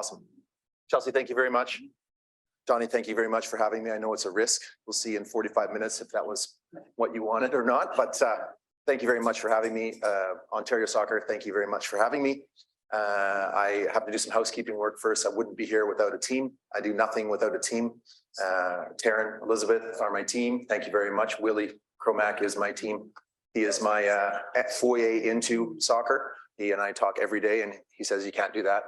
Awesome. Chelsea, thank you very much. Johnny, thank you very much for having me. I know it's a risk. We'll see in 45 minutes if that was what you wanted or not, but thank you very much for having me. Ontario Soccer, thank you very much for having me. I have to do some housekeeping work first. I wouldn't be here without a team. I do nothing without a team. Taryn, Elizabeth are my team. Thank you very much. Willie Cromack is my team. He is my foyer into soccer. He and I talk every day, and he says, you can't do that.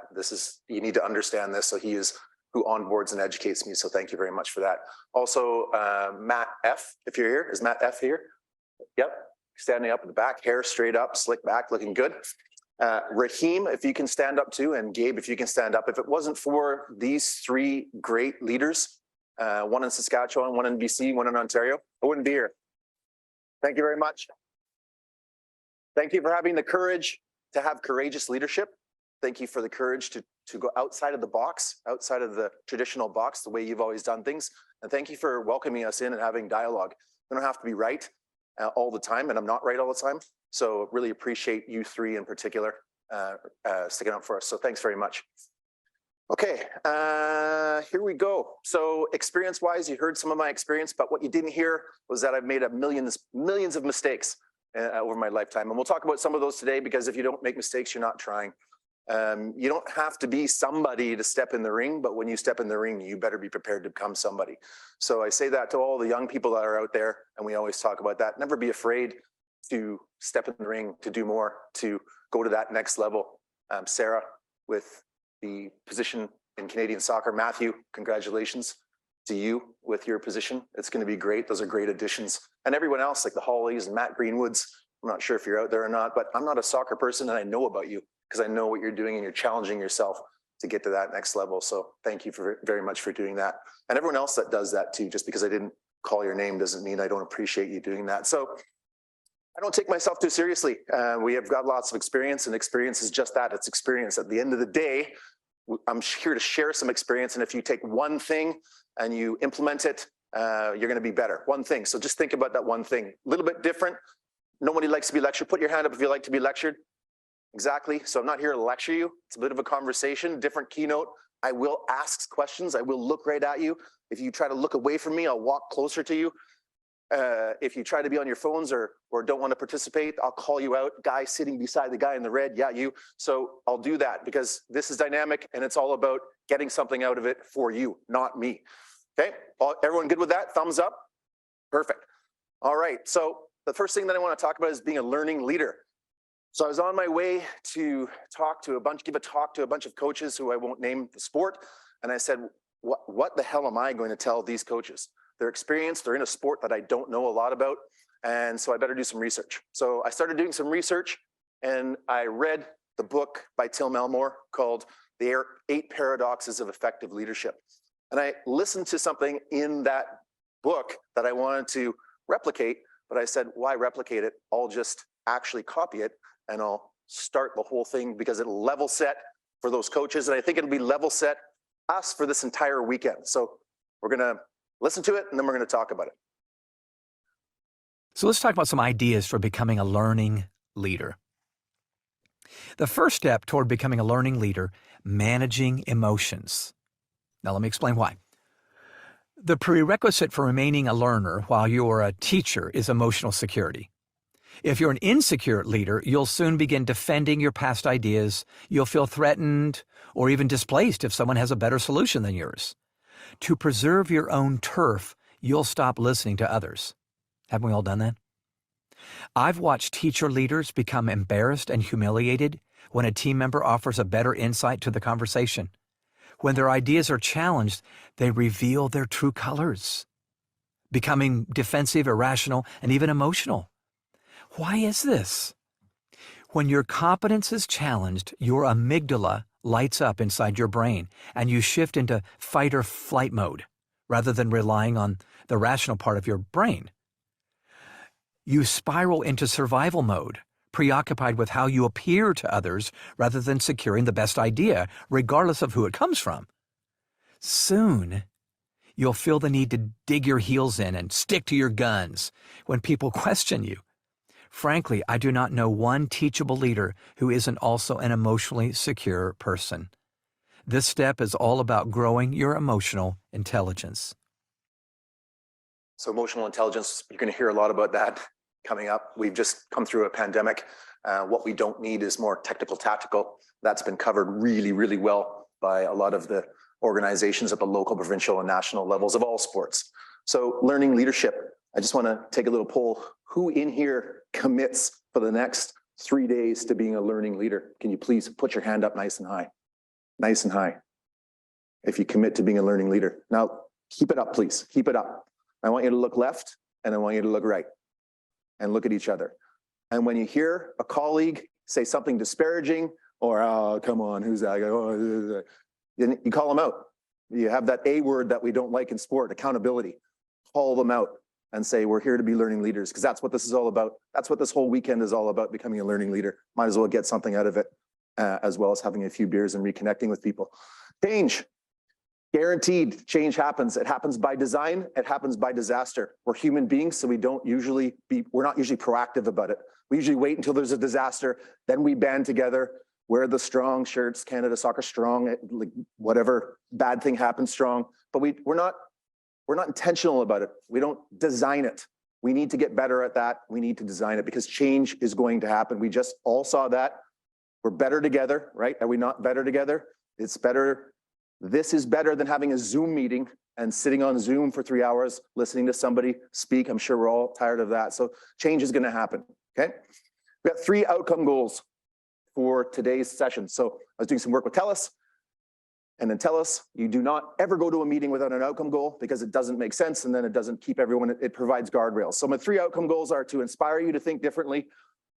You need to understand this. So he is who onboards and educates me. So thank you very much for that. Also, Matt F, if you're here. Is Matt F here? Yep. Standing up in the back, hair straight up, slick back, looking good. Raheem, if you can stand up too, and Gabe, if you can stand up. If it wasn't for these three great leaders, one in Saskatchewan, one in BC, one in Ontario, I wouldn't be here. Thank you very much. Thank you for having the courage to have courageous leadership. Thank you for the courage to go outside of the box, outside of the traditional box, the way you've always done things. And thank you for welcoming us in and having dialogue. We don't have to be right all the time, and I'm not right all the time. So really appreciate you three in particular sticking up for us. So thanks very much. Okay, here we go. So experience-wise, you heard some of my experience, but what you didn't hear was that I've made millions of mistakes over my lifetime. And we'll talk about some of those today, because if you don't make mistakes, you're not trying. You don't have to be somebody to step in the ring, but when you step in the ring, you better be prepared to become somebody. So I say that to all the young people that are out there, and we always talk about that. Never be afraid to step in the ring, to do more, to go to that next level. Sarah, with the position in Canadian soccer. Matthew, congratulations to you with your position. It's going to be great. Those are great additions. And everyone else, like the Hollies and Matt Greenwoods. I'm not sure if you're out there or not, but I'm not a soccer person, and I know about you because I know what you're doing, and you're challenging yourself to get to that next level. So thank you very much for doing that. And everyone else that does that too. Just because I didn't call your name doesn't mean I don't appreciate you doing that. So I don't take myself too seriously. We have got lots of experience, and experience is just that. It's experience. At the end of the day, I'm here to share some experience. And if you take one thing and you implement it, you're going to be better. One thing. So just think about that one thing. A little bit different. Nobody likes to be lectured. Put your hand up if you like to be lectured. Exactly. So I'm not here to lecture you. It's a bit of a conversation, different keynote. I will ask questions. I will look right at you. If you try to look away from me, I'll walk closer to you. If you try to be on your phones or don't want to participate, I'll call you out. Guy sitting beside the guy in the red, yeah, you. So I'll do that because this is dynamic, and it's all about getting something out of it for you, not me. Okay, everyone good with that? Thumbs up? Perfect. All right, so the first thing that I want to talk about is being a learning leader. So I was on my way to give a talk to a bunch of coaches who I won't name the sport, and I said, what the hell am I going to tell these coaches? They're experienced, they're in a sport that I don't know a lot about, and so I better do some research. So I started doing some research, and I read the book by Tim Elmore called The 8 Paradoxes of Effective Leadership. And I listened to something in that book that I wanted to replicate, but I said, why replicate it? I'll just actually copy it, and I'll start the whole thing because it'll level set for those coaches, and I think it'll be level set us for this entire weekend. So we're going to listen to it, and then we're going to talk about it. So let's talk about some ideas for becoming a learning leader. The first step toward becoming a learning leader, managing emotions. Now let me explain why. The prerequisite for remaining a learner while you're a teacher is emotional security. If you're an insecure leader, you'll soon begin defending your past ideas. You'll feel threatened or even displaced if someone has a better solution than yours. To preserve your own turf, you'll stop listening to others. Haven't we all done that? I've watched teacher leaders become embarrassed and humiliated when a team member offers a better insight to the conversation. When their ideas are challenged, they reveal their true colors, becoming defensive, irrational, and even emotional. Why is this? When your competence is challenged, your amygdala lights up inside your brain, and you shift into fight or flight mode rather than relying on the rational part of your brain. You spiral into survival mode, preoccupied with how you appear to others rather than securing the best idea, regardless of who it comes from. Soon, you'll feel the need to dig your heels in and stick to your guns when people question you. Frankly, I do not know one teachable leader who isn't also an emotionally secure person. This step is all about growing your emotional intelligence. So emotional intelligence, you're going to hear a lot about that coming up. We've just come through a pandemic. What we don't need is more technical, tactical. That's been covered really, really well by a lot of the organizations at the local, provincial, and national levels of all sports. So learning leadership, I just want to take a little poll. Who in here commits for the next 3 days to being a learning leader? Can you please put your hand up nice and high? Nice and high. If you commit to being a learning leader. Now, keep it up, please. Keep it up. I want you to look left and I want you to look right and look at each other. And when you hear a colleague say something disparaging or, oh, come on, who's that guy? Oh, then you call them out. You have that A word that we don't like in sport, accountability. Call them out and say, we're here to be learning leaders, because that's what this is all about. That's what this whole weekend is all about, becoming a learning leader. Might as well get something out of it, as well as having a few beers and reconnecting with people. Change. Guaranteed change happens. It happens by design. It happens by disaster. We're human beings, so we're not usually proactive about it. We usually wait until there's a disaster, then we band together, wear the strong shirts, Canada Soccer strong, like whatever bad thing happens strong. But we're not intentional about it. We don't design it. We need to get better at that. We need to design it because change is going to happen. We just all saw that. We're better together, right? Are we not better together? It's better. This is better than having a Zoom meeting and sitting on Zoom for 3 hours, listening to somebody speak. I'm sure we're all tired of that. So change is going to happen, okay? We got 3 outcome goals for today's session. So I was doing some work with TELUS, and then TELUS, you do not ever go to a meeting without an outcome goal because it doesn't make sense, and then it doesn't keep everyone, it provides guardrails. So my 3 outcome goals are to inspire you to think differently,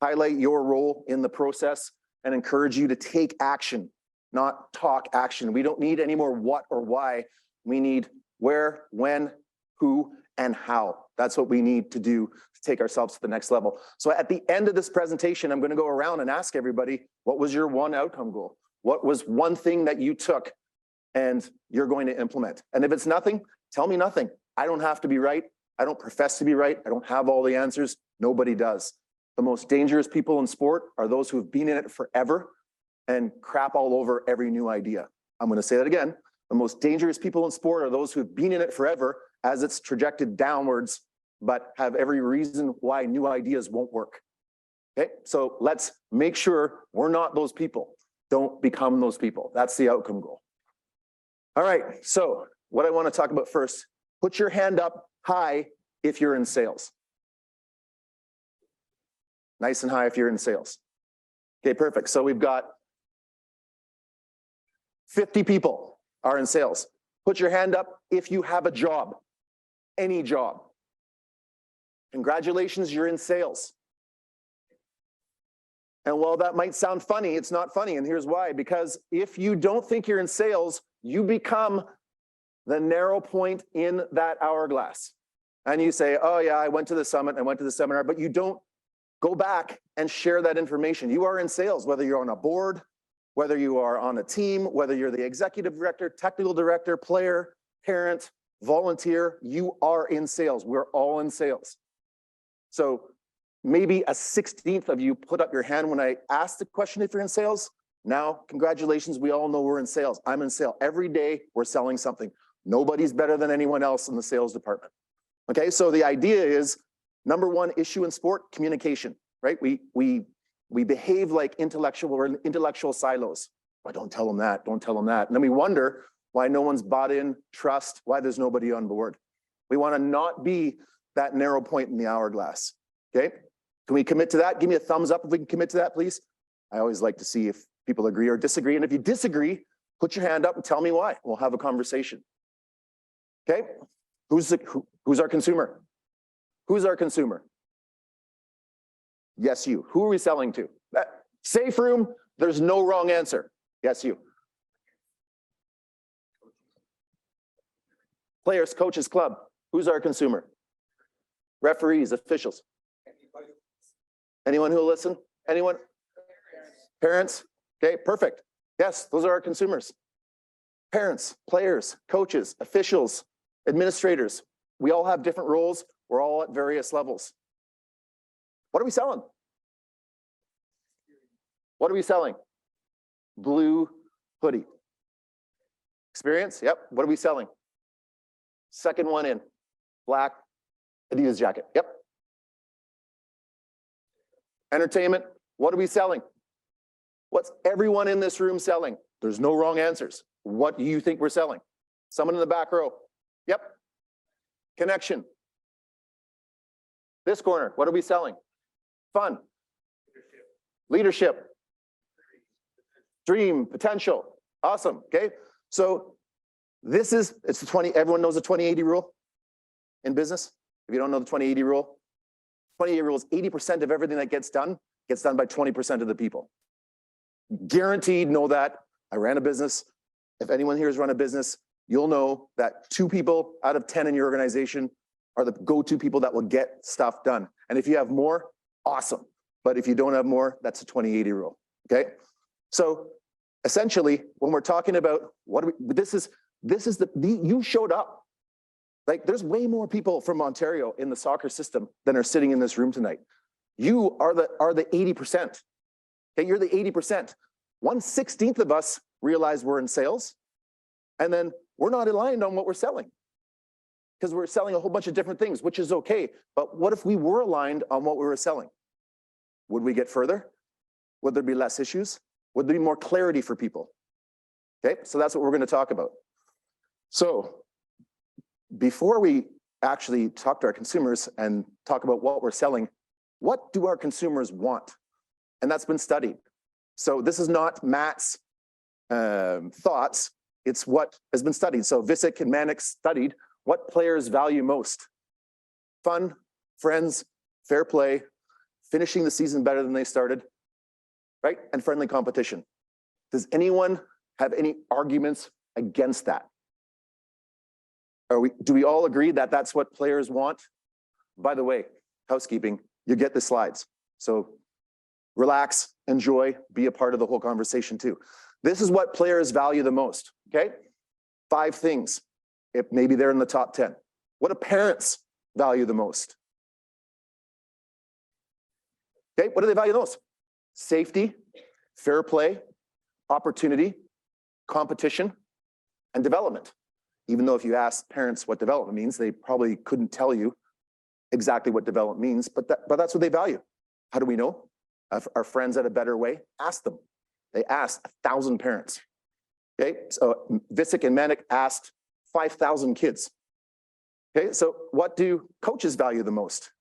highlight your role in the process, and encourage you to take action, not talk action. We don't need any more what or why. We need where, when, who, and how. That's what we need to do to take ourselves to the next level. So at the end of this presentation, I'm going to go around and ask everybody, what was your 1 outcome goal? What was one thing that you took and you're going to implement? And if it's nothing, tell me nothing. I don't have to be right. I don't profess to be right. I don't have all the answers. Nobody does. The most dangerous people in sport are those who have been in it forever and crap all over every new idea. I'm going to say that again. The most dangerous people in sport are those who have been in it forever as it's trajected downwards, but have every reason why new ideas won't work. Okay, so let's make sure we're not those people. Don't become those people. That's the outcome goal. All right, so what I want to talk about first, put your hand up high if you're in sales. Nice and high if you're in sales. Okay, perfect. So we've got 50 people are in sales. Put your hand up if you have a job, any job. Congratulations, you're in sales. And while that might sound funny, it's not funny, and here's why. Because if you don't think you're in sales, you become the narrow point in that hourglass. And you say, oh yeah, I went to the summit, I went to the seminar, but you don't go back and share that information. You are in sales, whether you're on a board, whether you are on a team, whether you're the executive director, technical director, player, parent, volunteer, you are in sales. We're all in sales. So maybe a 16th of you put up your hand when I asked the question if you're in sales. Now, congratulations, we all know we're in sales. I'm in sales. Every day we're selling something. Nobody's better than anyone else in the sales department. Okay, so the idea is, number 1 issue in sport, communication, right? We behave like intellectual silos. Well, don't tell them that, don't tell them that. And then we wonder why no one's bought in, trust, why there's nobody on board. We want to not be that narrow point in the hourglass, okay? Can we commit to that? Give me a thumbs up if we can commit to that, please. I always like to see if people agree or disagree. And if you disagree, put your hand up and tell me why. We'll have a conversation. Okay? Who's our consumer? Who's our consumer? Yes, you. Who are we selling to? Safe room, there's no wrong answer. Yes, you. Players, coaches, club. Who's our consumer? Referees, officials. Anyone who will listen? Anyone? Parents? Okay, perfect. Yes, those are our consumers. Parents, players, coaches, officials, administrators. We all have different roles. We're all at various levels. What are we selling? What are we selling? Blue hoodie. Experience, yep. What are we selling? Second one in, black Adidas jacket, yep. Entertainment, what are we selling? What's everyone in this room selling? There's no wrong answers. What do you think we're selling? Someone in the back row, yep. Connection. This corner, what are we selling? Fun. Leadership. Dream, potential. Awesome, okay? So it's the 20, everyone knows the 20-80 rule in business? If you don't know the 20-80 rule, 20-80 rule is 80% of everything that gets done by 20% of the people. Guaranteed, know that. I ran a business. If anyone here has run a business, you'll know that 2 people out of 10 in your organization are the go-to people that will get stuff done. And if you have more, awesome. But if you don't have more, that's a 20-80 rule, okay? So essentially, when we're talking about you showed up. Like, there's way more people from Ontario in the soccer system than are sitting in this room tonight. You are the 80%. Okay, you're the 80%. 1/16 of us realize we're in sales, and then we're not aligned on what we're selling because we're selling a whole bunch of different things, which is okay. But what if we were aligned on what we were selling? Would we get further? Would there be less issues? Would there be more clarity for people? Okay, so that's what we're going to talk about. So before we actually talk to our consumers and talk about what we're selling, what do our consumers want? And that's been studied. So this is not Matt's thoughts, it's what has been studied. So Visick and Manick studied what players value most. Fun, friends, fair play, finishing the season better than they started, right? And friendly competition. Does anyone have any arguments against that? Do we all agree that that's what players want? By the way, housekeeping, you get the slides. So relax, enjoy, be a part of the whole conversation too. This is what players value the most, okay? 5 things, if maybe they're in the top 10. What do parents value the most? Okay, what do they value the most? Safety, fair play, opportunity, competition, and development. Even though if you ask parents what development means, they probably couldn't tell you exactly what development means, but that's what they value. How do we know? Our friends at A Better Way, ask them. They asked 1,000 parents. Okay, so Visick and Manick asked 5,000 kids. Okay, so what do coaches value the most?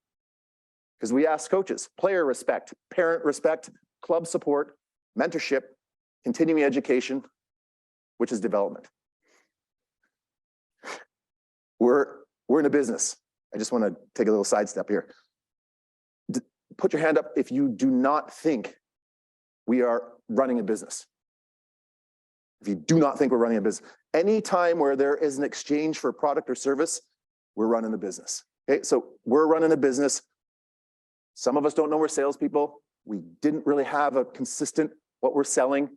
Because we asked coaches, player respect, parent respect, club support, mentorship, continuing education, which is development. We're in a business. I just want to take a little sidestep here. Put your hand up if you do not think we are running a business. If you do not think we're running a business. Any time where there is an exchange for product or service, we're running a business. Okay, so we're running a business. Some of us don't know we're salespeople. We didn't really have a consistent what we're selling.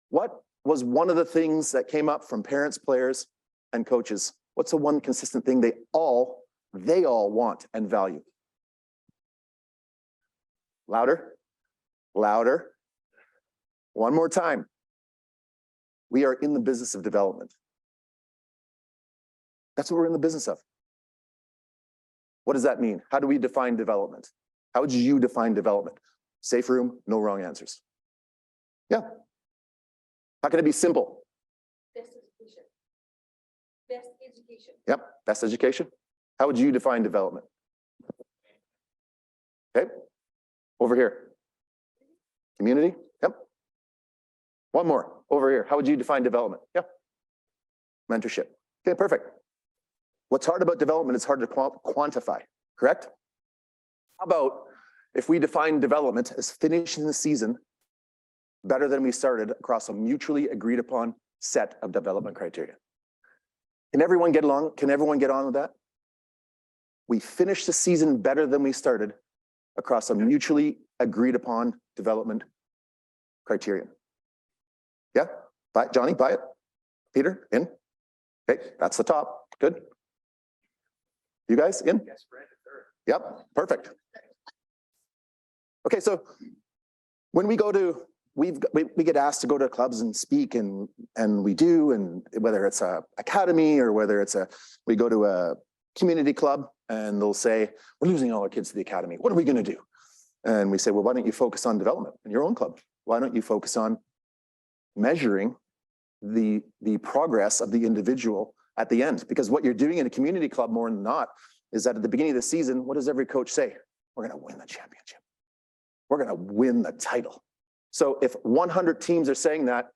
What was one of the things that came up from parents, players, and coaches? What's the one consistent thing they all want and value? Louder, louder. One more time. We are in the business of development. That's what we're in the business of. What does that mean? How do we define development? How would you define development? Safe room, no wrong answers. Yeah. How can it be simple? Best education. Best education. Yep, best education. How would you define development? Okay, over here. Community, yep. One more, over here. How would you define development? Yep. Mentorship. Okay, perfect. What's hard about development is hard to quantify, correct? How about if we define development as finishing the season better than we started across a mutually agreed upon set of development criteria? Can everyone get along? Can everyone get on with that? We finished the season better than we started across a mutually agreed upon development criterion. Yeah, buy it, Johnny, buy it. Peter, in? Okay, that's the top, good. You guys in? Yes, Brandon, third. Yep, perfect. Okay, so when we go to we get asked to go to clubs and speak, and we do, and whether it's a academy or whether it's we go to a community club, and they'll say, we're losing all our kids to the academy. What are we going to do? And we say, well, why don't you focus on development in your own club? Why don't you focus on measuring the progress of the individual at the end? Because what you're doing in a community club more than not is that at the beginning of the season, what does every coach say? We're going to win the championship. We're going to win the title. So if 100 teams are saying that,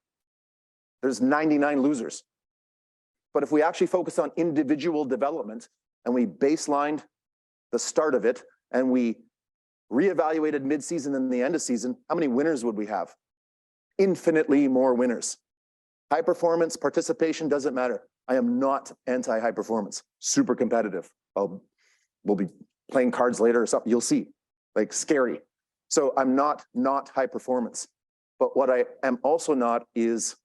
there's 99 losers. But if we actually focus on individual development and we baselined the start of it and we reevaluated mid-season and the end of season, how many winners would we have? Infinitely more winners. High performance, participation doesn't matter. I am not anti-high performance, super competitive. We'll be playing cards later or something, you'll see, like scary. So I'm not high performance. But what I am also not is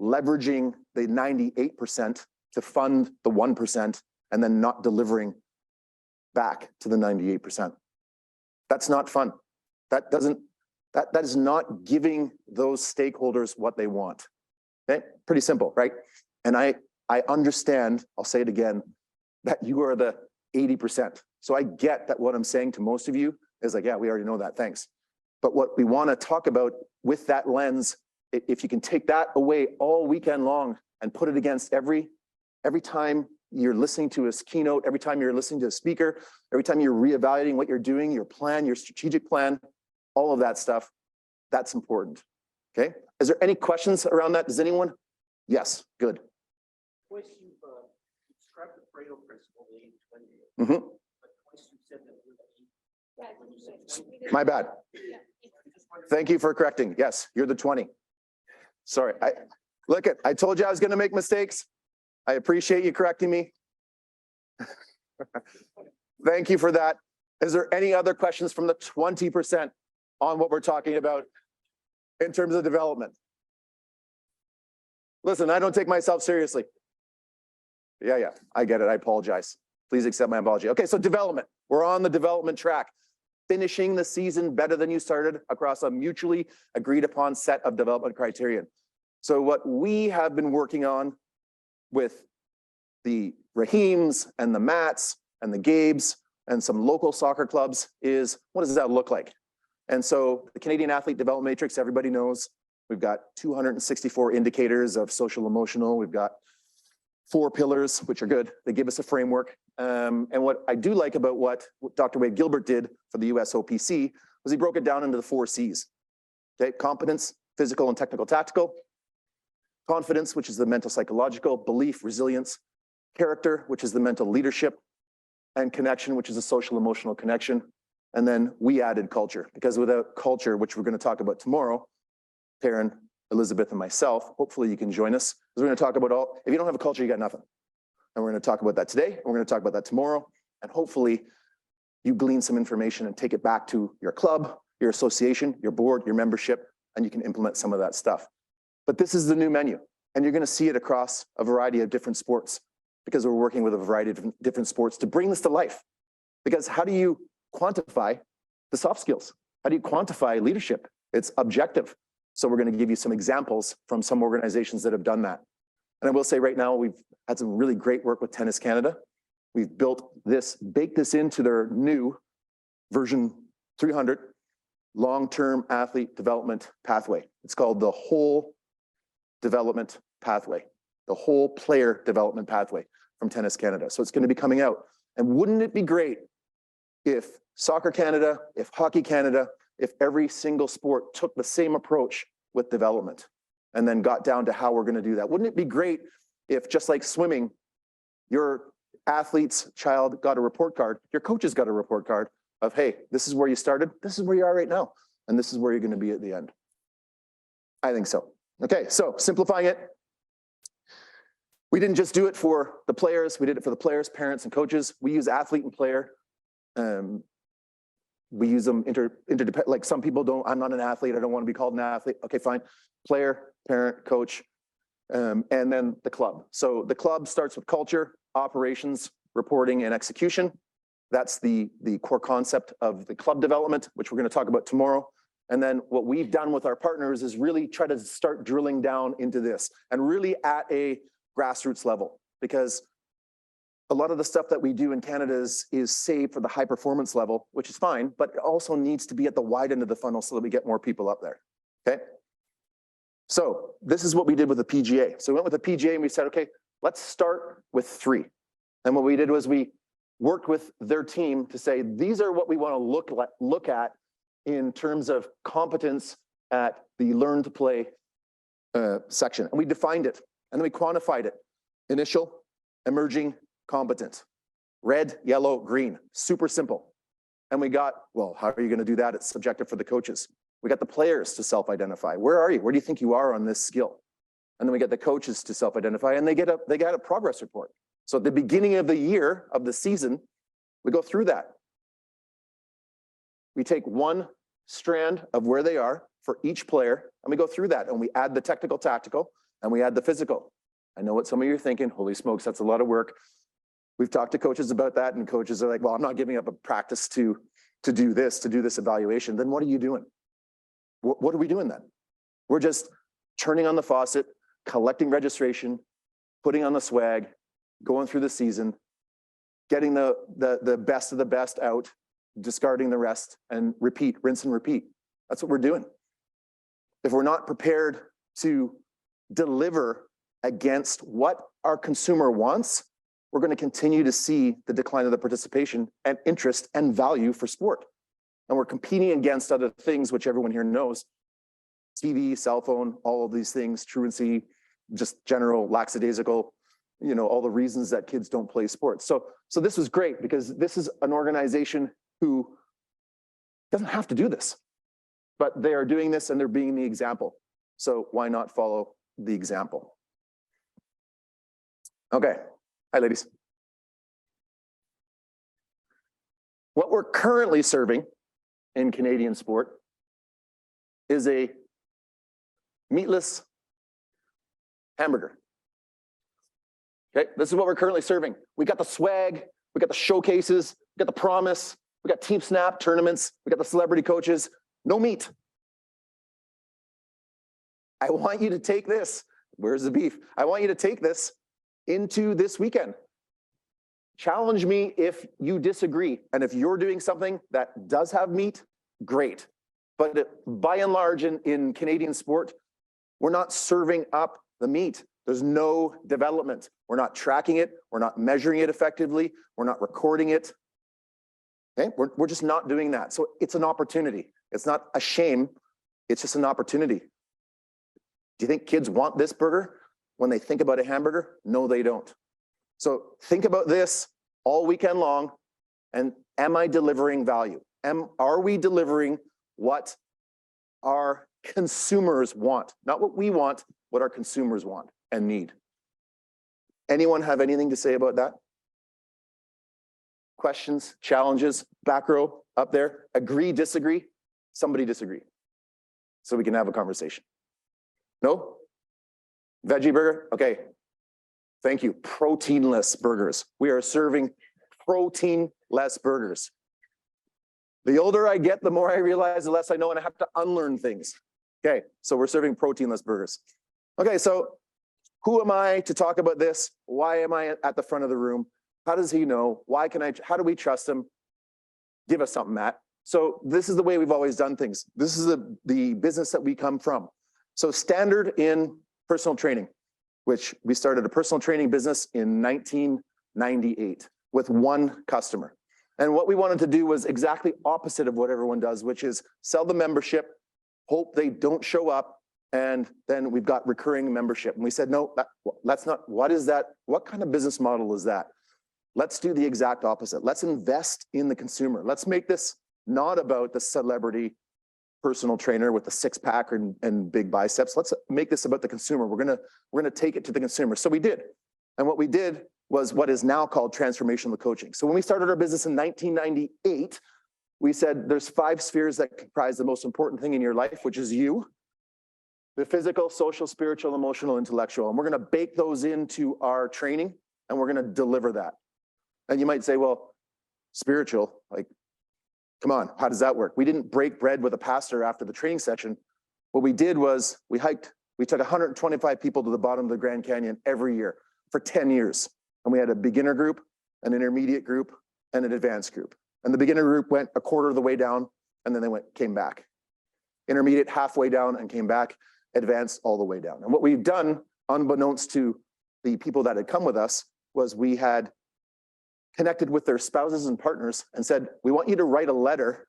leveraging the 98% to fund the 1% and then not delivering back to the 98%. That's not fun. That is not giving those stakeholders what they want. Okay? Pretty simple, right? And I understand, I'll say it again, that you are the 80%. So I get that what I'm saying to most of you is like, yeah, we already know that, thanks. But what we want to talk about with that lens, if you can take that away all weekend long and put it against every time you're listening to a keynote, every time you're listening to a speaker, every time you're reevaluating what you're doing, your plan, your strategic plan, all of that stuff, that's important. Okay? Is there any questions around that? Does anyone? Yes, good. Twice you've described the Pareto principle, the 80-20. Mm-hmm. But twice you said that when you said 20. My bad. Thank you for correcting. Yes, you're the 20. Sorry. I told you I was going to make mistakes. I appreciate you correcting me. Thank you for that. Is there any other questions from the 20% on what we're talking about in terms of development? Listen, I don't take myself seriously. Yeah, I get it. I apologize. Please accept my apology. Okay, so development. We're on the development track. Finishing the season better than you started across a mutually agreed upon set of development criterion. So what we have been working on with the Raheems and the Matts and the Gabes and some local soccer clubs is, what does that look like? And so the Canadian Athlete Development Matrix, everybody knows, we've got 264 indicators of social emotional. We've got 4 pillars, which are good. They give us a framework. And what I do like about what Dr. Wade Gilbert did for the USOPC was he broke it down into the 4 C's. Okay, competence, physical and technical tactical. Confidence, which is the mental psychological. Belief, resilience. Character, which is the mental leadership. And connection, which is a social emotional connection. And then we added culture, because without culture, which we're going to talk about tomorrow, Karen, Elizabeth, and myself, hopefully you can join us, because we're going to talk about if you don't have a culture, you got nothing. And we're going to talk about that today, and we're going to talk about that tomorrow, and hopefully you glean some information and take it back to your club, your association, your board, your membership, and you can implement some of that stuff. But this is the new menu, and you're going to see it across a variety of different sports, because we're working with a variety of different sports to bring this to life. Because how do you quantify the soft skills? How do you quantify leadership? It's objective. So we're going to give you some examples from some organizations that have done that. And I will say right now, we've had some really great work with Tennis Canada. We've built this, baked this into their new version 300 long-term athlete development pathway. It's called the whole development pathway, the whole player development pathway from Tennis Canada. So it's going to be coming out. And wouldn't it be great if Soccer Canada, if Hockey Canada, if every single sport took the same approach with development and then got down to how we're going to do that? Wouldn't it be great if, just like swimming, your athlete's child got a report card, your coaches got a report card of, hey, this is where you started, this is where you are right now, and this is where you're going to be at the end? I think so. Okay, so simplifying it. We didn't just do it for the players, we did it for the players, parents, and coaches. We use athlete and player. We use them interdependent, like some people don't, I'm not an athlete, I don't want to be called an athlete. Okay, fine. Player, parent, coach, and then the club. So the club starts with culture, operations, reporting, and execution. That's the core concept of the club development, which we're going to talk about tomorrow. And then what we've done with our partners is really try to start drilling down into this and really at a grassroots level, because a lot of the stuff that we do in Canada is saved for the high performance level, which is fine, but it also needs to be at the wide end of the funnel so that we get more people up there, okay? So this is what we did with the PGA. So we went with the PGA and we said, okay, let's start with 3. And what we did was we worked with their team to say, these are what we want to look at in terms of competence at the learn to play section. And we defined it and then we quantified it. Initial, emerging, competent. Red, yellow, green, super simple. And we got, well, how are you going to do that? It's subjective for the coaches. We got the players to self-identify. Where are you? Where do you think you are on this skill? And then we get the coaches to self-identify, and they get a progress report. So at the beginning of the year, of the season, we go through that. We take one strand of where they are for each player, and we go through that, and we add the technical, tactical, and we add the physical. I know what some of you are thinking, holy smokes, that's a lot of work. We've talked to coaches about that, and coaches are like, well, I'm not giving up a practice to do this evaluation. Then what are you doing? What are we doing then? We're just turning on the faucet, collecting registration, putting on the swag, going through the season, getting the best of the best out, discarding the rest, and repeat, rinse and repeat. That's what we're doing. If we're not prepared to deliver against what our consumer wants, we're going to continue to see the decline of the participation and interest and value for sport. And we're competing against other things, which everyone here knows: TV, cell phone, all of these things, truancy, just general lackadaisical, all the reasons that kids don't play sports. So this was great because this is an organization who doesn't have to do this, but they are doing this and they're being the example. So why not follow the example? Okay. Hi, ladies. What we're currently serving in Canadian sport is a meatless hamburger. Okay, this is what we're currently serving. We got the swag, we got the showcases, we got the promise, we got Team Snap tournaments, we got the celebrity coaches, no meat. I want you to take this. Where's the beef? I want you to take this into this weekend. Challenge me if you disagree. And if you're doing something that does have meat, great. But by and large in Canadian sport, we're not serving up the meat. There's no development. We're not tracking it. We're not measuring it effectively. We're not recording it. Okay? We're just not doing that. So it's an opportunity. It's not a shame. It's just an opportunity. Do you think kids want this burger when they think about a hamburger? No, they don't. So think about this all weekend long. And am I delivering value? Are we delivering what our consumers want? Not what we want, what our consumers want and need. Anyone have anything to say about that? Questions, challenges, back row, up there, agree, disagree? Somebody disagree, so we can have a conversation. No? Veggie burger? Okay. Thank you. Proteinless burgers. We are serving protein-less burgers. The older I get, the more I realize, the less I know, and I have to unlearn things. Okay, so we're serving proteinless burgers. Okay, so who am I to talk about this? Why am I at the front of the room? How does he know? How do we trust him? Give us something, Matt. So this is the way we've always done things. This is the business that we come from. So standard in personal training, which we started a personal training business in 1998 with one customer. And what we wanted to do was exactly opposite of what everyone does, which is sell the membership, hope they don't show up, and then we've got recurring membership. And we said, no, that's not, what is that? What kind of business model is that? Let's do the exact opposite. Let's invest in the consumer. Let's make this not about the celebrity personal trainer with the six-pack and big biceps. Let's make this about the consumer. We're gonna take it to the consumer. So we did. And what we did was what is now called transformational coaching. So when we started our business in 1998, we said there's 5 spheres that comprise the most important thing in your life, which is you, the physical, social, spiritual, emotional, intellectual. And we're gonna bake those into our training and we're gonna deliver that. And you might say, well, spiritual, like Come on, how does that work? We didn't break bread with a pastor after the training session. What we did was we hiked. We took 125 people to the bottom of the Grand Canyon every year for 10 years. And we had a beginner group, an intermediate group, and an advanced group. And the beginner group went a quarter of the way down, and then they came back. Intermediate halfway down and came back, advanced all the way down. And what we've done, unbeknownst to the people that had come with us, was we had connected with their spouses and partners and said, we want you to write a letter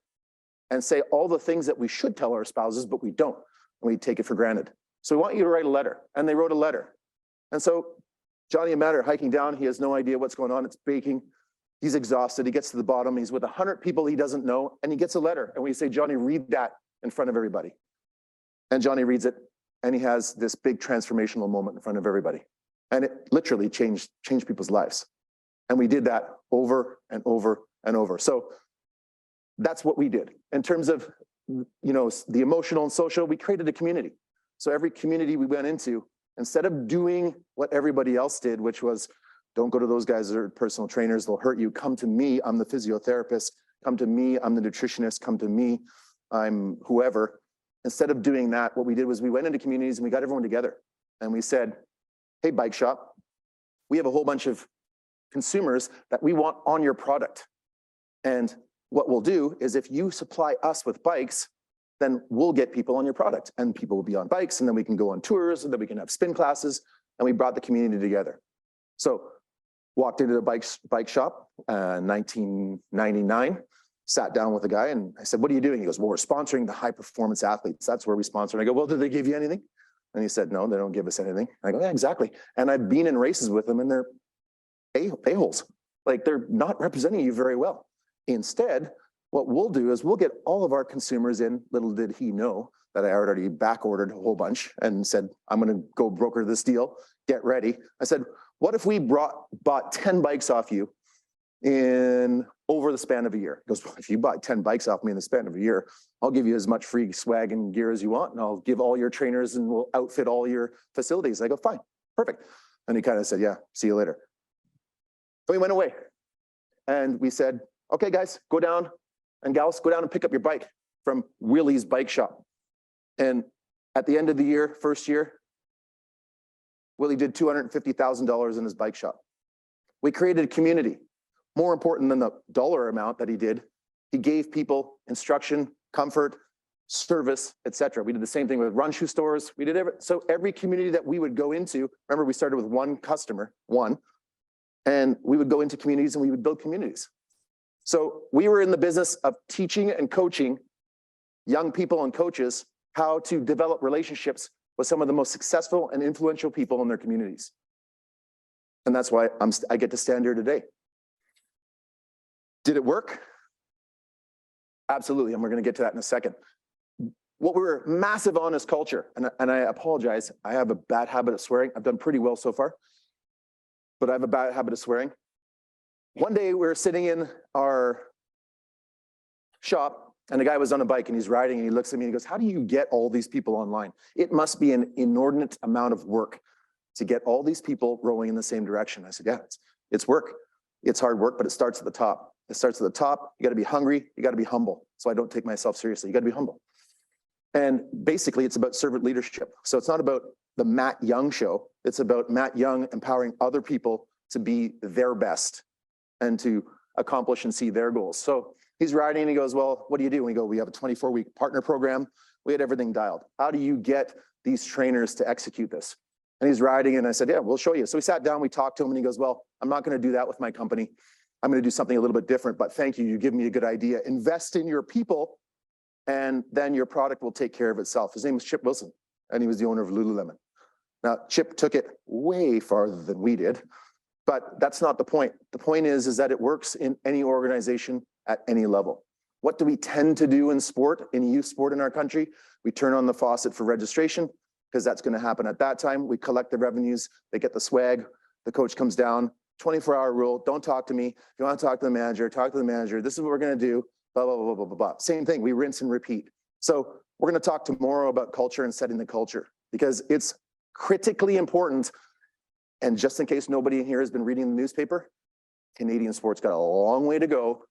and say all the things that we should tell our spouses, but we don't, and we take it for granted. So we want you to write a letter. And they wrote a letter. And so Johnny and Matt are hiking down. He has no idea what's going on. It's baking. He's exhausted. He gets to the bottom. He's with 100 people he doesn't know, and he gets a letter. And we say, Johnny, read that in front of everybody. And Johnny reads it, and he has this big transformational moment in front of everybody. And it literally changed people's lives. And we did that over and over and over. So that's what we did. In terms of, the emotional and social, we created a community. So every community we went into, instead of doing what everybody else did, which was, don't go to those guys that are personal trainers, they'll hurt you. Come to me, I'm the physiotherapist. Come to me, I'm the nutritionist. Come to me, I'm whoever. Instead of doing that, what we did was we went into communities and we got everyone together. And we said, hey, bike shop, we have a whole bunch of consumers that we want on your product. And what we'll do is if you supply us with bikes, then we'll get people on your product, and people will be on bikes, and then we can go on tours, and then we can have spin classes, and we brought the community together. So walked into the bike shop, 1999, sat down with a guy, and I said, what are you doing? He goes, well, we're sponsoring the high performance athletes. That's where we sponsor. And I go, well, did they give you anything? And he said, no, they don't give us anything. I go, yeah, exactly. And I've been in races with them, and they're a-holes. Like, they're not representing you very well. Instead, what we'll do is we'll get all of our consumers in. Little did he know that I already back ordered a whole bunch and said, I'm going to go broker this deal. Get ready. I said, what if we bought 10 bikes off you in over the span of a year? He goes, well, if you bought 10 bikes off me in the span of a year, I'll give you as much free swag and gear as you want, and I'll give all your trainers and we'll outfit all your facilities. I go, fine, perfect. And he kind of said, yeah, see you later. So he went away. And we said, okay, guys, go down and gals, go down and pick up your bike from Willie's Bike Shop. And at the end of the year, first year, Willie did $250,000 in his bike shop. We created a community. More important than the dollar amount that he did, he gave people instruction, comfort, service, etc. We did the same thing with run shoe stores. We did so every community that we would go into, remember we started with one customer, and we would go into communities and we would build communities. So we were in the business of teaching and coaching young people and coaches how to develop relationships with some of the most successful and influential people in their communities. And that's why I get to stand here today. Did it work? Absolutely, and we're going to get to that in a second. What we were massive on is culture, and I apologize. I have a bad habit of swearing. I've done pretty well so far, but I have a bad habit of swearing. One day we were sitting in our shop, and the guy was on a bike, and he's riding, and he looks at me and he goes, how do you get all these people online? It must be an inordinate amount of work to get all these people rowing in the same direction. I said, yeah, it's work. It's hard work, but it starts at the top. It starts at the top. You got to be hungry. You got to be humble. So I don't take myself seriously. You got to be humble. And basically, it's about servant leadership. So it's not about the Matt Young show. It's about Matt Young empowering other people to be their best and to accomplish and see their goals. So he's riding and he goes, well, what do you do? And we go, we have a 24-week partner program. We had everything dialed. How do you get these trainers to execute this? And he's riding, and I said, yeah, we'll show you. So we sat down, we talked to him, and he goes, well, I'm not going to do that with my company. I'm going to do something a little bit different, but thank you. You give me a good idea. Invest in your people, and then your product will take care of itself. His name was Chip Wilson, and he was the owner of Lululemon. Now, Chip took it way farther than we did, but that's not the point. The point is that it works in any organization at any level. What do we tend to do in sport, in youth sport in our country? We turn on the faucet for registration, because that's going to happen at that time. We collect the revenues, they get the swag, the coach comes down, 24-hour rule, don't talk to me. If you want to talk to the manager, talk to the manager. This is what we're going to do, blah, blah, blah, blah, blah, blah. Same thing, we rinse and repeat. So we're going to talk tomorrow about culture and setting the culture, because it's critically important. And just in case nobody in here has been reading the newspaper, Canadian sports got a long way to go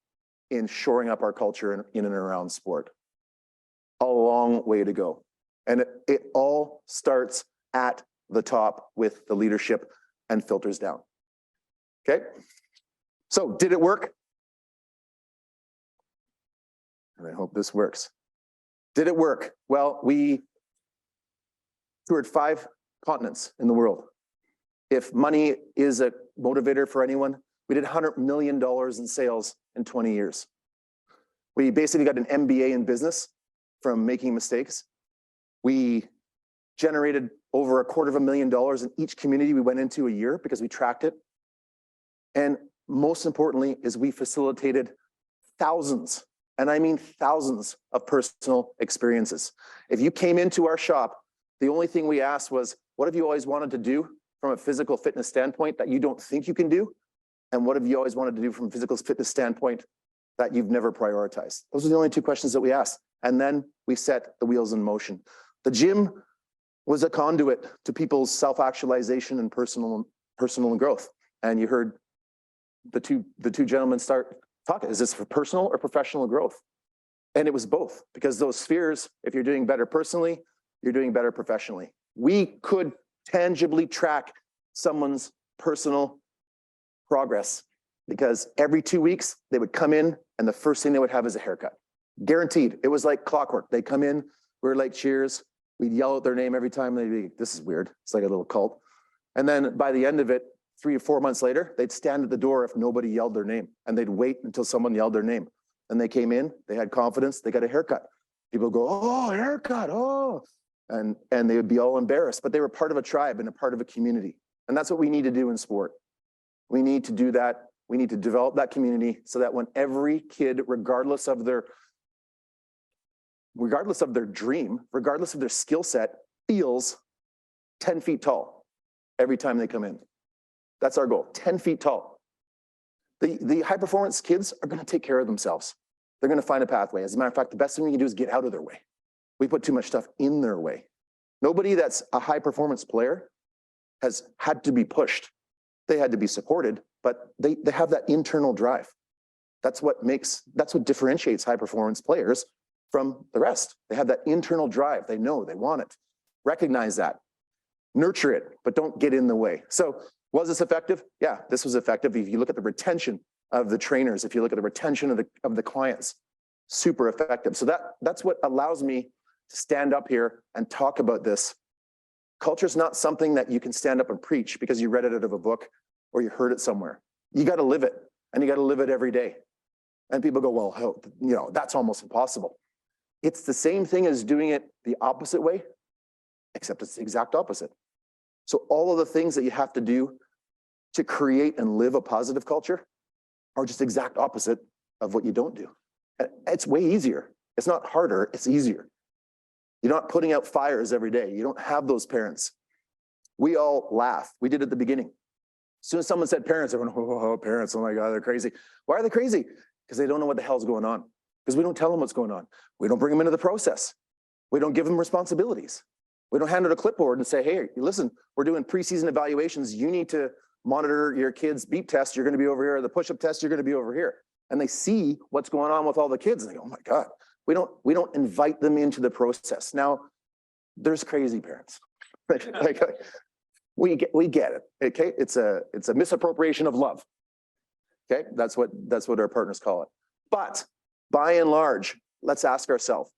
in shoring up our culture in and around sport. A long way to go. And it all starts at the top with the leadership and filters down. Okay? So did it work? And I hope this works. Did it work? Well, we toured 5 continents in the world. If money is a motivator for anyone, we did $100 million in sales in 20 years. We basically got an MBA in business from making mistakes. We generated over $250,000 in each community we went into a year because we tracked it. And most importantly is we facilitated thousands, and I mean thousands of personal experiences. If you came into our shop, the only thing we asked was, what have you always wanted to do from a physical fitness standpoint that you don't think you can do? And what have you always wanted to do from a physical fitness standpoint that you've never prioritized? Those are the only 2 questions that we asked. And then we set the wheels in motion. The gym was a conduit to people's self-actualization and personal growth. And you heard the two gentlemen start talking. Is this for personal or professional growth? And it was both, because those spheres, if you're doing better personally, you're doing better professionally. We could tangibly track someone's personal progress because every 2 weeks they would come in and the first thing they would have is a haircut. Guaranteed. It was like clockwork. They come in, we were like cheers. We'd yell out their name every time. They'd be, this is weird. It's like a little cult. And then by the end of it, 3 or 4 months later, they'd stand at the door if nobody yelled their name, and they'd wait until someone yelled their name. And they came in, they had confidence, they got a haircut. People go, oh, haircut, oh. And they would be all embarrassed, but they were part of a tribe and a part of a community. And that's what we need to do in sport. We need to do that. We need to develop that community so that when every kid, regardless of their dream, regardless of their skill set, feels 10 feet tall every time they come in. That's our goal, 10 feet tall. The high performance kids are gonna take care of themselves. They're gonna find a pathway. As a matter of fact, the best thing we can do is get out of their way. We put too much stuff in their way. Nobody that's a high performance player has had to be pushed. They had to be supported, but they have that internal drive. That's what differentiates high performance players from the rest. They have that internal drive. They know, they want it. Recognize that. Nurture it, but don't get in the way. So was this effective? Yeah, this was effective. If you look at the retention of the trainers, if you look at the retention of the clients, super effective. So that's what allows me to stand up here and talk about this. Culture is not something that you can stand up and preach because you read it out of a book or you heard it somewhere. You got to live it, and you got to live it every day. And people go, well, that's almost impossible. It's the same thing as doing it the opposite way, except it's the exact opposite. So all of the things that you have to do to create and live a positive culture are just exact opposite of what you don't do. It's way easier. It's not harder, it's easier. You're not putting out fires every day. You don't have those parents. We all laugh. We did at the beginning. As soon as someone said parents, everyone, oh, parents, oh my God, they're crazy. Why are they crazy? Because they don't know what the hell's going on. Because we don't tell them what's going on. We don't bring them into the process. We don't give them responsibilities. We don't hand out a clipboard and say, hey, listen, we're doing preseason evaluations. You need to monitor your kids' beep test. You're going to be over here. The push-up test, you're going to be over here. And they see what's going on with all the kids. And they go, oh my God. We don't invite them into the process. Now, there's crazy parents. We get it. Okay, it's a misappropriation of love. Okay, that's what our partners call it. But by and large, let's ask ourselves: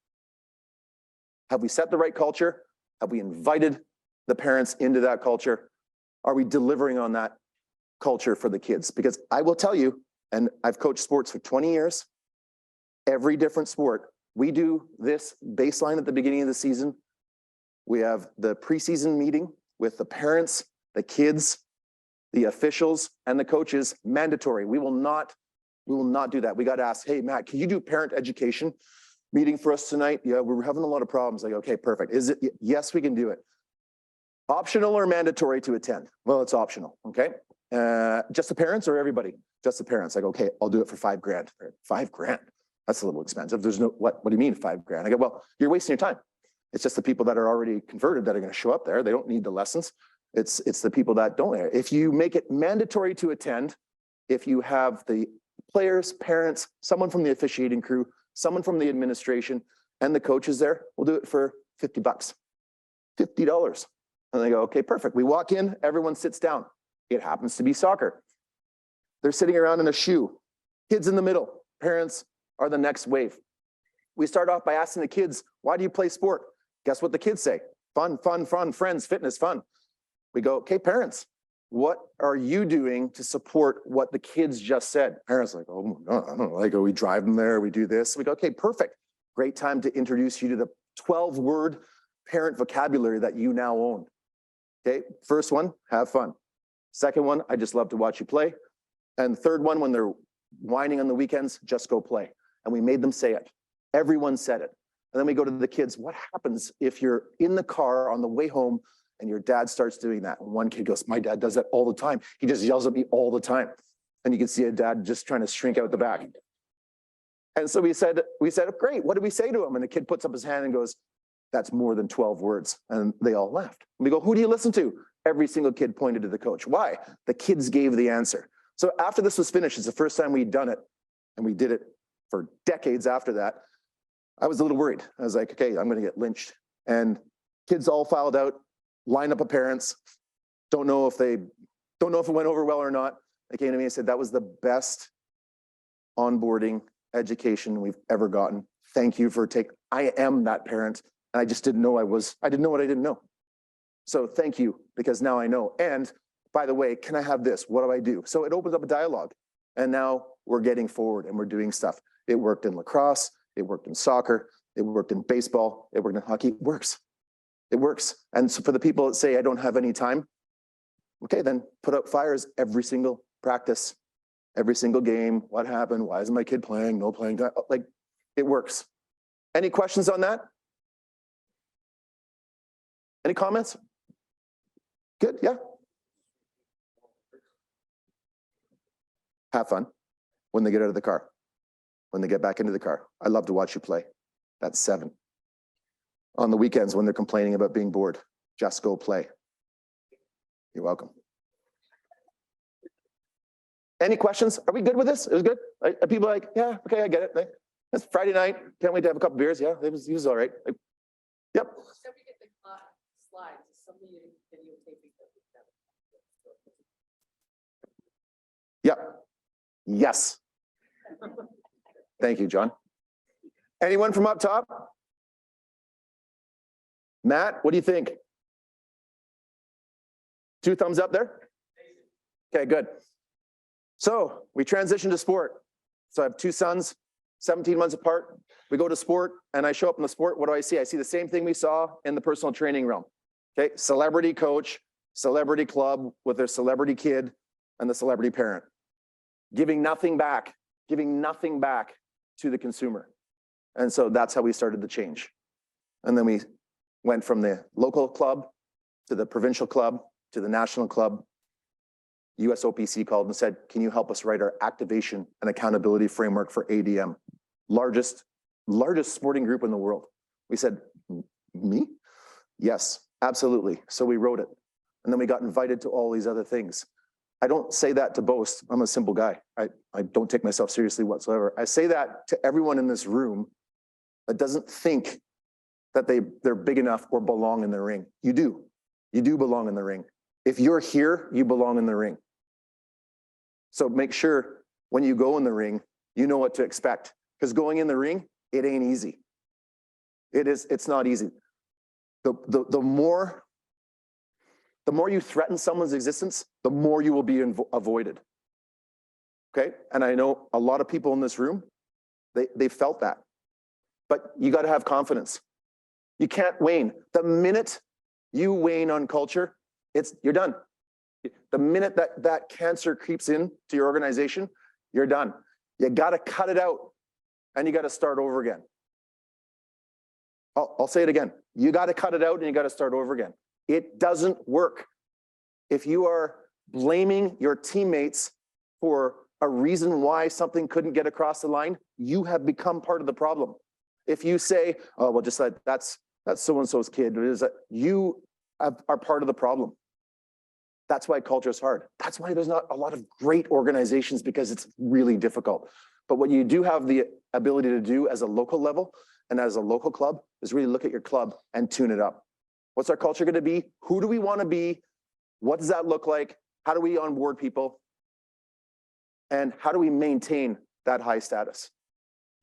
have we set the right culture? Have we invited the parents into that culture? Are we delivering on that culture for the kids? Because I will tell you, and I've coached sports for 20 years. Every different sport. We do this baseline at the beginning of the season. We have the preseason meeting with the parents, the kids, the officials, and the coaches, mandatory. We will not do that. We got to ask, hey, Matt, can you do parent education meeting for us tonight? Yeah, we're having a lot of problems. Like, okay, perfect. Is it? Yes, we can do it. Optional or mandatory to attend? Well, it's optional, okay? Just the parents or everybody? Just the parents. Like, okay, I'll do it for $5,000. $5,000? That's a little expensive. There's no, what do you mean $5,000? I go, well, you're wasting your time. It's just the people that are already converted that are going to show up there. They don't need the lessons. It's the people that don't. If you make it mandatory to attend, if you have the players, parents, someone from the officiating crew, someone from the administration, and the coaches there. We'll do it for $50, $50. And they go, okay, perfect. We walk in, everyone sits down. It happens to be soccer. They're sitting around in a shoe. Kids in the middle. Parents are the next wave. We start off by asking the kids, why do you play sport? Guess what the kids say? Fun, fun, fun, friends, fitness, fun. We go, okay, parents, what are you doing to support what the kids just said? Parents are like, oh, no, I don't know. Like, oh, we drive them there, we do this. We go, okay, perfect. Great time to introduce you to the 12-word parent vocabulary that you now own. Okay, first one, have fun. Second one, I just love to watch you play. And third one, when they're whining on the weekends, just go play. And we made them say it. Everyone said it. And then we go to the kids, what happens if you're in the car on the way home and your dad starts doing that? And one kid goes, my dad does that all the time. He just yells at me all the time. And you can see a dad just trying to shrink out the back. And so we said, great, what did we say to him? And the kid puts up his hand and goes, that's more than 12 words. And they all laughed. And we go, who do you listen to? Every single kid pointed to the coach. Why? The kids gave the answer. So after this was finished, it's the first time we'd done it. And we did it for decades after that. I was a little worried. I was like, okay, I'm going to get lynched. And kids all filed out, lined up of parents. Don't know if it went over well or not. They came to me and said, that was the best onboarding education we've ever gotten. Thank you for I am that parent. And I just didn't know I didn't know what I didn't know. So thank you, because now I know. And by the way, can I have this? What do I do? So it opens up a dialogue. And now we're getting forward and we're doing stuff. It worked in lacrosse. It worked in soccer. It worked in baseball. It worked in hockey. It works. It works. And so for the people that say, I don't have any time, okay, then put out fires every single practice, every single game. What happened? Why isn't my kid playing? No playing time. Like, it works. Any questions on that? Any comments? Good, yeah. Have fun when they get out of the car. When they get back into the car. I love to watch you play. That's 7. On the weekends when they're complaining about being bored, just go play. You're welcome. Any questions? Are we good with this? It was good? Are people like, yeah, okay, I get it. It's Friday night. Can't wait to have a couple beers. Yeah, he was all right. Yep. So we get the slides. Something you videotaping. Yep. Yes. Thank you, John. Anyone from up top? Matt, what do you think? 2 thumbs up there? Okay, good. So we transitioned to sport. So I have 2 sons, 17 months apart. We go to sport and I show up in the sport. What do I see? I see the same thing we saw in the personal training realm. Okay, celebrity coach, celebrity club with their celebrity kid and the celebrity parent. Giving nothing back to the consumer. And so that's how we started the change. And then we went from the local club to the provincial club to the national club. USOPC called and said, can you help us write our activation and accountability framework for ADM? Largest sporting group in the world. We said, me? Yes, absolutely. So we wrote it. And then we got invited to all these other things. I don't say that to boast. I'm a simple guy. I don't take myself seriously whatsoever. I say that to everyone in this room that doesn't think that they're big enough or belong in the ring. You do. You do belong in the ring. If you're here, you belong in the ring. So make sure when you go in the ring, you know what to expect. Because going in the ring, it ain't easy. It's not easy. The more you threaten someone's existence, the more you will be avoided. Okay? And I know a lot of people in this room, they felt that. But you got to have confidence. You can't wane. The minute you wane on culture, you're done. The minute that cancer creeps into your organization, you're done. You got to cut it out and you got to start over again. I'll say it again. You got to cut it out and you got to start over again. It doesn't work. If you are blaming your teammates for a reason why something couldn't get across the line, you have become part of the problem. If you say, oh, well, just that's so-and-so's kid, you are part of the problem. That's why culture is hard. That's why there's not a lot of great organizations, because it's really difficult. But what you do have the ability to do as a local level and as a local club is really look at your club and tune it up. What's our culture going to be? Who do we want to be? What does that look like? How do we onboard people? And how do we maintain that high status?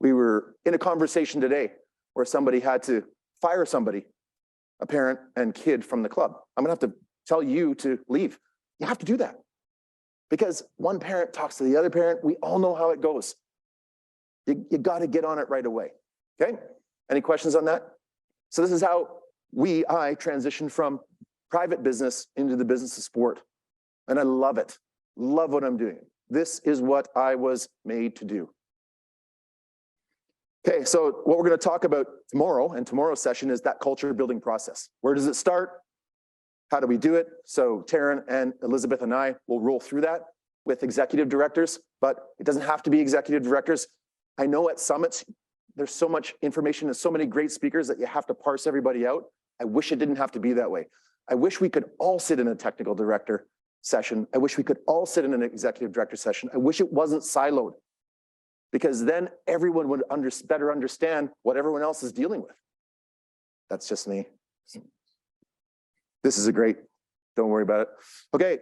We were in a conversation today where somebody had to fire somebody, a parent and kid from the club. I'm going to have to tell you to leave. You have to do that because one parent talks to the other parent. We all know how it goes. You got to get on it right away. Okay? Any questions on that? So this is how I transitioned from private business into the business of sport. And I love it. Love what I'm doing. This is what I was made to do. Okay, so what we're going to talk about tomorrow and tomorrow's session is that culture building process. Where does it start? How do we do it? So Taryn and Elizabeth and I will roll through that with executive directors, but it doesn't have to be executive directors. I know at summits, there's so much information and so many great speakers that you have to parse everybody out. I wish it didn't have to be that way. I wish we could all sit in a technical director session. I wish we could all sit in an executive director session. I wish it wasn't siloed, because then everyone would better understand what everyone else is dealing with. That's just me. This is don't worry about it. Okay,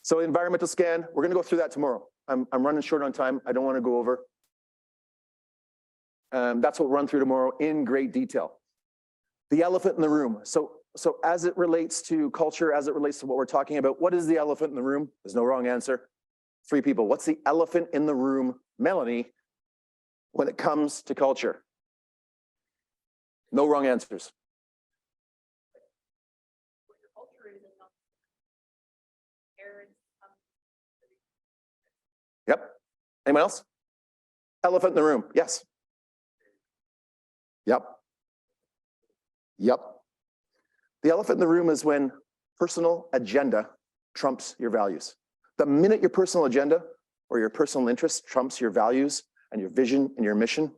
so environmental scan, we're gonna go through that tomorrow. I'm running short on time. I don't wanna go over. That's what we'll run through tomorrow in great detail. The elephant in the room. So as it relates to culture, as it relates to what we're talking about, what is the elephant in the room? There's no wrong answer. 3 people. What's the elephant in the room, Melanie, when it comes to culture? No wrong answers. What your culture is and not parents. Yep. Anyone else? Elephant in the room. Yes. Yep. Yep. The elephant in the room is when personal agenda trumps your values. The minute your personal agenda or your personal interest trumps your values and your vision and your mission,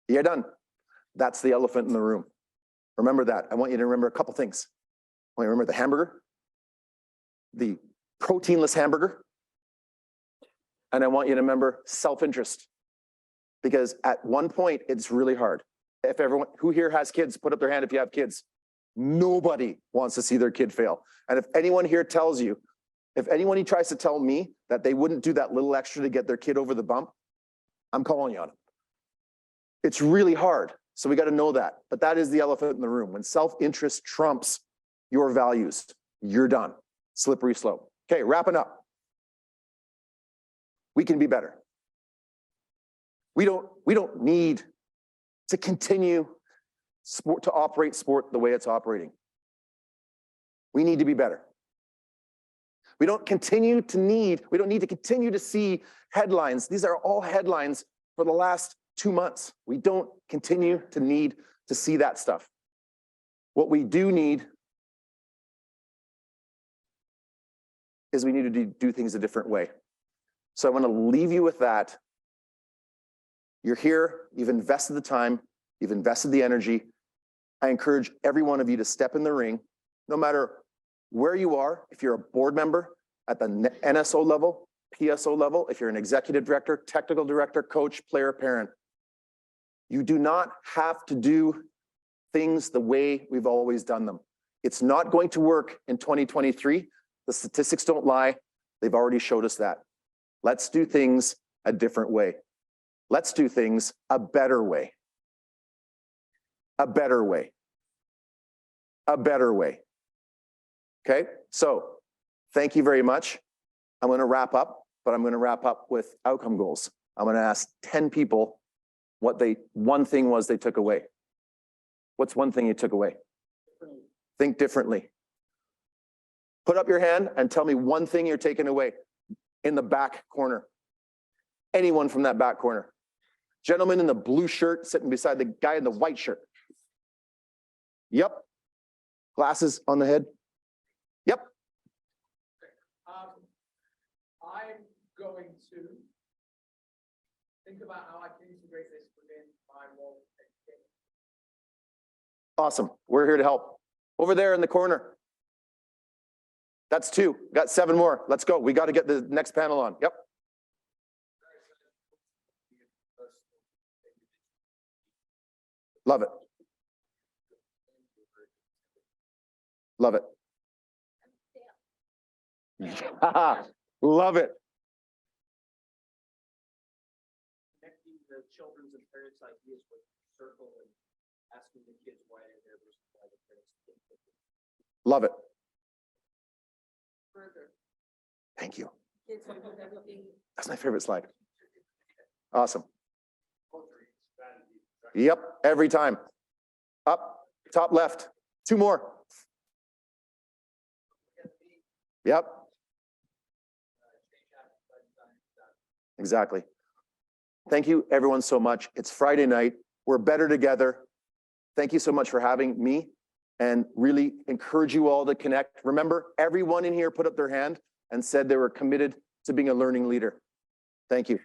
you're done. That's the elephant in the room. Remember that. I want you to remember a couple things. I want you to remember the hamburger, the proteinless hamburger, and I want you to remember self-interest. Because at one point, it's really hard. If everyone, who here has kids, put up their hand if you have kids. Nobody wants to see their kid fail. And if anyone here tells you, if anyone he tries to tell me that they wouldn't do that little extra to get their kid over the bump, I'm calling you on it. It's really hard. So we got to know that. But that is the elephant in the room. When self-interest trumps your values, you're done. Slippery slope. Okay, wrapping up. We can be better. We don't need to continue to operate sport the way it's operating. We need to be better. We don't need to continue to see headlines. These are all headlines for the last 2 months. We don't continue to need to see that stuff. What we do need is we need to do things a different way. So I want to leave you with that. You're here, you've invested the time, you've invested the energy. I encourage every one of you to step in the ring, no matter where you are. If you're a board member at the NSO level, PSO level, if you're an executive director, technical director, coach, player, parent, you do not have to do things the way we've always done them. It's not going to work in 2023. The statistics don't lie. They've already showed us that. Let's do things a different way. Let's do things a better way. A better way. A better way. Okay, so thank you very much. I'm going to wrap up, but I'm going to wrap up with outcome goals. I'm going to ask 10 people what one thing was they took away. What's one thing you took away? Think differently. Put up your hand and tell me one thing you're taking away in the back corner. Anyone from that back corner. Gentleman in the blue shirt sitting beside the guy in the white shirt. Yep. Glasses on the head. Yep. I'm going to think about how I can integrate this within my role. Awesome. We're here to help. Over there in the corner. That's 2. Got 7 more. Let's go. We got to get the next panel on. Yep. Love it. Love it. Love it. Connecting the children's and parents' ideas with circle and asking the kids why they're there versus why the parents think that they're Love it. Further, Thank you. kids who do everything. That's my favorite slide. Awesome. Yep, every time. Up, top left. 2 more. Yep. Exactly. Thank you, everyone, so much. It's Friday night. We're better together. Thank you so much for having me, and really encourage you all to connect. Remember, everyone in here put up their hand and said they were committed to being a learning leader. Thank you.